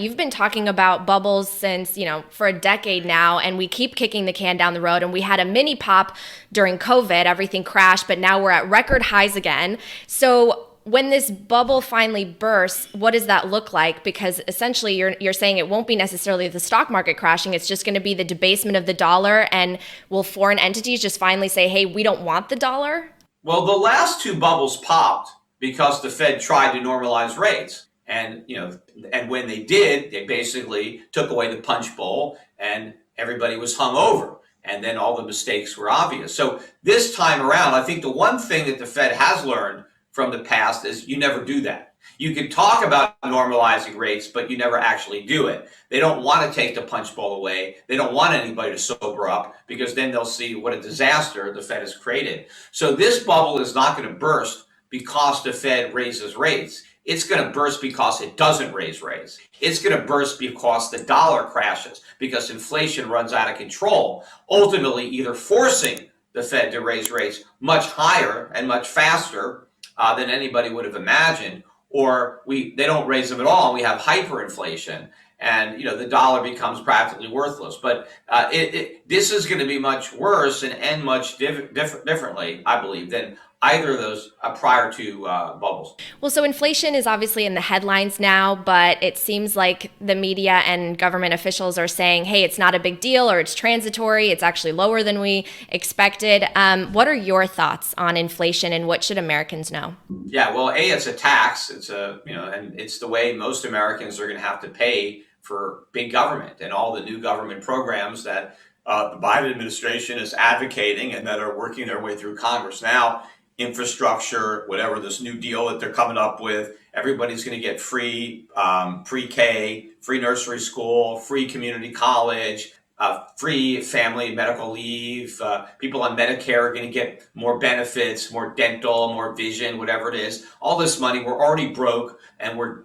You've been talking about bubbles since, for a decade now, and we keep kicking the can down the road. And we had a mini pop during COVID, everything crashed, but now we're at record highs again. So when this bubble finally bursts, what does that look like? Because essentially you're saying it won't be necessarily the stock market crashing. It's just going to be the debasement of the dollar. And will foreign entities just finally say, hey, we don't want the dollar? Well, the last two bubbles popped because the Fed tried to normalize rates. And, and when they did, they basically took away the punch bowl and everybody was hung over. And then all the mistakes were obvious. So this time around, I think the one thing that the Fed has learned from the past is you never do that. You can talk about normalizing rates, but you never actually do it. They don't want to take the punch bowl away. They don't want anybody to sober up because then they'll see what a disaster the Fed has created. So this bubble is not going to burst because the Fed raises rates. It's going to burst because it doesn't raise rates. It's going to burst because the dollar crashes, because inflation runs out of control, ultimately either forcing the Fed to raise rates much higher and much faster than anybody would have imagined, or they don't raise them at all and we have hyperinflation and the dollar becomes practically worthless. But this is going to be much worse and end much differently, I believe, than either of those prior to bubbles. Well, so inflation is obviously in the headlines now, but it seems like the media and government officials are saying, hey, it's not a big deal or it's transitory. It's actually lower than we expected. What are your thoughts on inflation and what should Americans know? Yeah, well, it's a tax. And it's the way most Americans are going to have to pay for big government and all the new government programs that the Biden administration is advocating and that are working their way through Congress now. Infrastructure, whatever this new deal that they're coming up with, everybody's going to get free pre-K, free nursery school, free community college, free family medical leave. People on Medicare are going to get more benefits, more dental, more vision, whatever it is. All this money, we're already broke, and we're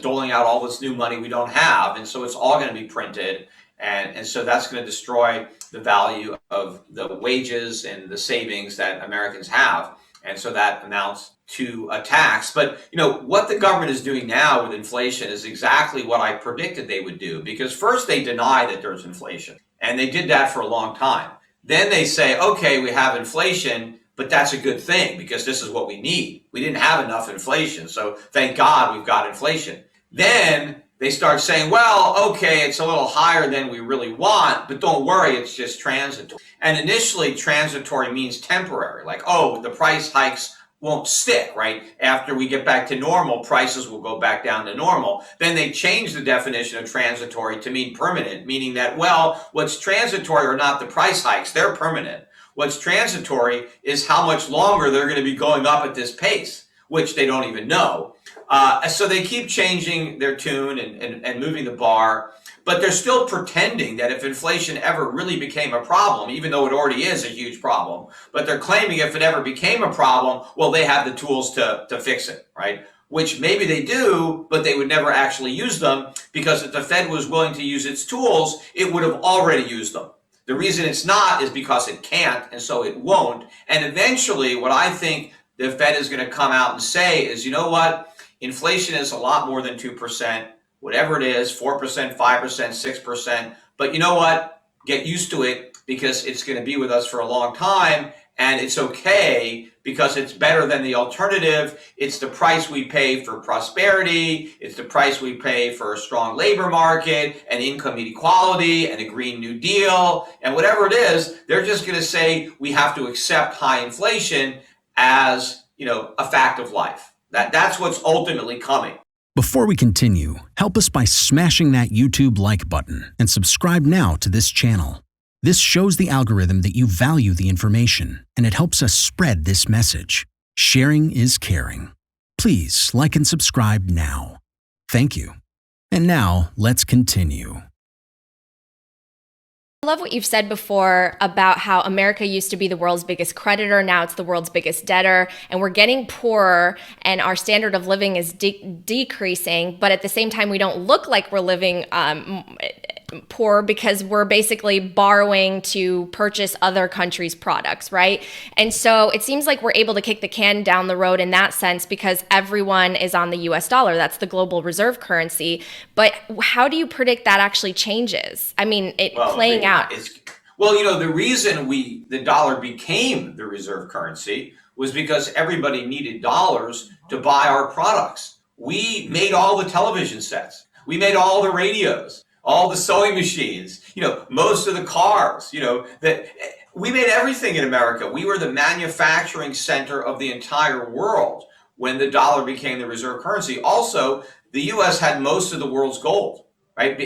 doling out all this new money we don't have, and so it's all going to be printed. And so that's going to destroy the value of the wages and the savings that Americans have. And so that amounts to a tax. But, what the government is doing now with inflation is exactly what I predicted they would do. Because first they deny that there's inflation. And they did that for a long time. Then they say, okay, we have inflation, but that's a good thing because this is what we need. We didn't have enough inflation. So thank God we've got inflation. Then they start saying, well, okay, it's a little higher than we really want, but don't worry, it's just transitory. And initially, transitory means temporary, like, oh, the price hikes won't stick, right? After we get back to normal, prices will go back down to normal. Then they change the definition of transitory to mean permanent, meaning that, well, what's transitory are not the price hikes, they're permanent. What's transitory is how much longer they're going to be going up at this pace, which they don't even know. So they keep changing their tune and moving the bar, but they're still pretending that if inflation ever really became a problem, even though it already is a huge problem, but they're claiming if it ever became a problem, well, they have the tools to fix it, right? Which maybe they do, but they would never actually use them because if the Fed was willing to use its tools, it would have already used them. The reason it's not is because it can't, and so it won't. And eventually, what I think the Fed is going to come out and say is, you know what? Inflation is a lot more than 2%, whatever it is, 4%, 5%, 6%. But you know what? Get used to it because it's going to be with us for a long time. And it's okay because it's better than the alternative. It's the price we pay for prosperity. It's the price we pay for a strong labor market and income inequality and a Green New Deal. And whatever it is, they're just going to say we have to accept high inflation as, a fact of life. That's what's ultimately coming. Before we continue, help us by smashing that YouTube like button and subscribe now to this channel. This shows the algorithm that you value the information, and it helps us spread this message. Sharing is caring. Please like and subscribe now. Thank you. And now, let's continue. I love what you've said before about how America used to be the world's biggest creditor. Now it's the world's biggest debtor, and we're getting poorer and our standard of living is decreasing. But at the same time, we don't look like we're living poor because we're basically borrowing to purchase other countries' products, right? And so it seems like we're able to kick the can down the road in that sense because everyone is on the US dollar. That's the global reserve currency. But how do you predict that actually changes? I mean, playing out. Well, the reason the dollar became the reserve currency was because everybody needed dollars to buy our products. We made all the television sets. We made all the radios, all the sewing machines, most of the cars, that we made everything in America. We were the manufacturing center of the entire world when the dollar became the reserve currency. Also, the US had most of the world's gold. Right?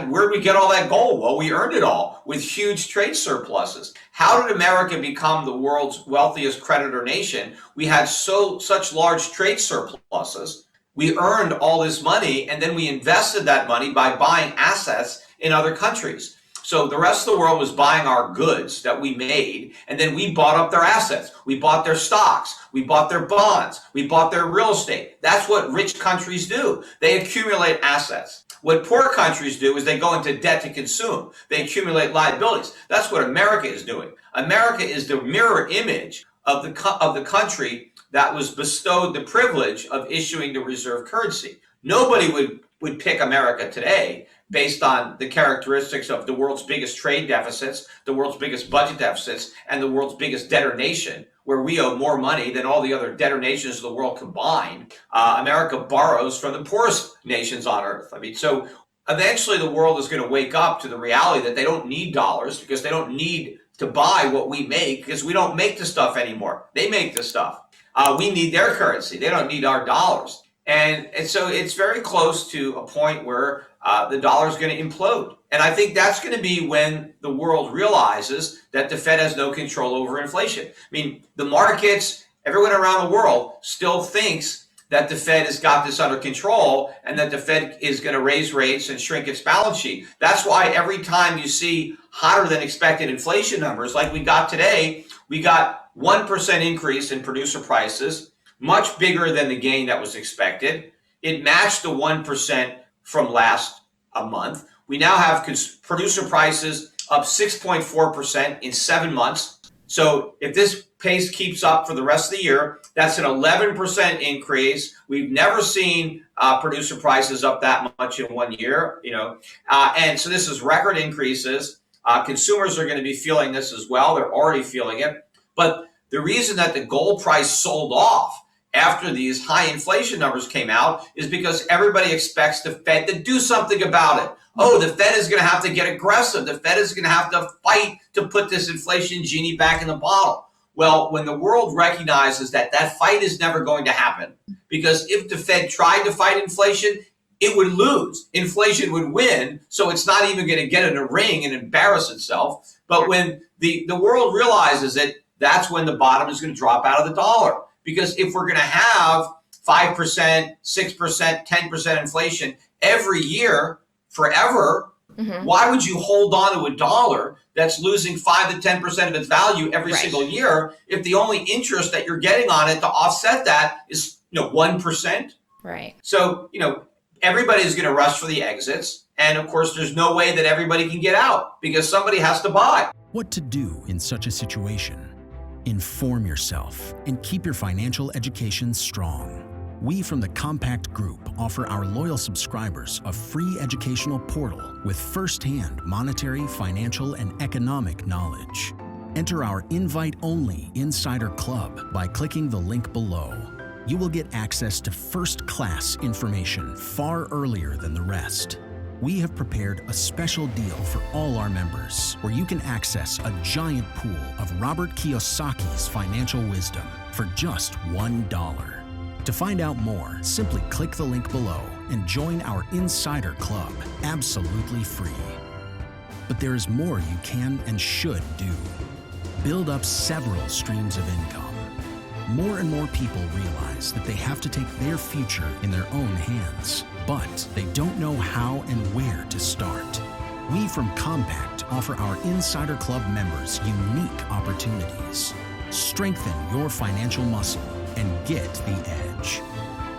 Where did we get all that gold? Well, we earned it all with huge trade surpluses. How did America become the world's wealthiest creditor nation? We had such large trade surpluses. We earned all this money, and then we invested that money by buying assets in other countries. So the rest of the world was buying our goods that we made, and then we bought up their assets. We bought their stocks. We bought their bonds. We bought their real estate. That's what rich countries do. They accumulate assets. What poor countries do is they go into debt to consume. They accumulate liabilities. That's what America is doing. America is the mirror image of the country that was bestowed the privilege of issuing the reserve currency. Nobody would pick America today based on the characteristics of the world's biggest trade deficits, the world's biggest budget deficits, and the world's biggest debtor nation, where we owe more money than all the other debtor nations of the world combined. America borrows from the poorest nations on earth. So eventually the world is going to wake up to the reality that they don't need dollars because they don't need to buy what we make because we don't make the stuff anymore. They make the stuff. We need their currency. They don't need our dollars. And so it's very close to a point where the dollar is going to implode. And I think that's going to be when the world realizes that the Fed has no control over inflation. The markets, everyone around the world still thinks that the Fed has got this under control and that the Fed is going to raise rates and shrink its balance sheet. That's why every time you see hotter than expected inflation numbers like we got today, we got 1% increase in producer prices, much bigger than the gain that was expected. It matched the 1% from last month. We now have producer prices up 6.4% in 7 months. So if this pace keeps up for the rest of the year, that's an 11% increase. We've never seen producer prices up that much in 1 year, and so this is record increases. Consumers are going to be feeling this as well. They're already feeling it. But the reason that the gold price sold off after these high inflation numbers came out is because everybody expects the Fed to do something about it. Oh, the Fed is going to have to get aggressive. The Fed is going to have to fight to put this inflation genie back in the bottle. Well, when the world recognizes that that fight is never going to happen, because if the Fed tried to fight inflation, it would lose. Inflation would win, so it's not even going to get in a ring and embarrass itself. But when the world realizes it, that's when the bottom is going to drop out of the dollar. Because if we're going to have 5%, 6%, 10% inflation every year forever, why would you hold on to a dollar that's losing 5 to 10% of its value every single year if the only interest that you're getting on it to offset that is 1%? Right. So, everybody's going to rush for the exits. And of course, there's no way that everybody can get out because somebody has to buy. What to do in such a situation? Inform yourself and keep your financial education strong. We from the Compact Group offer our loyal subscribers a free educational portal with first-hand monetary, financial, and economic knowledge. Enter our invite-only Insider Club by clicking the link below. You will get access to first-class information far earlier than the rest. We have prepared a special deal for all our members where you can access a giant pool of Robert Kiyosaki's financial wisdom for just $1. To find out more, simply click the link below and join our Insider Club absolutely free. But there is more you can and should do. Build up several streams of income. More and more people realize that they have to take their future in their own hands, but they don't know how and where to start. We from Compact offer our Insider Club members unique opportunities. Strengthen your financial muscle and get the edge.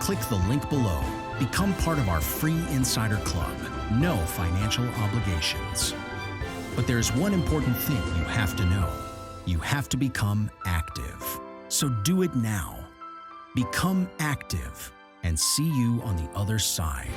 Click the link below. Become part of our free Insider Club no financial obligations. But there's one important thing you have to know. You have to become active. So do it now. Become active and see you on the other side.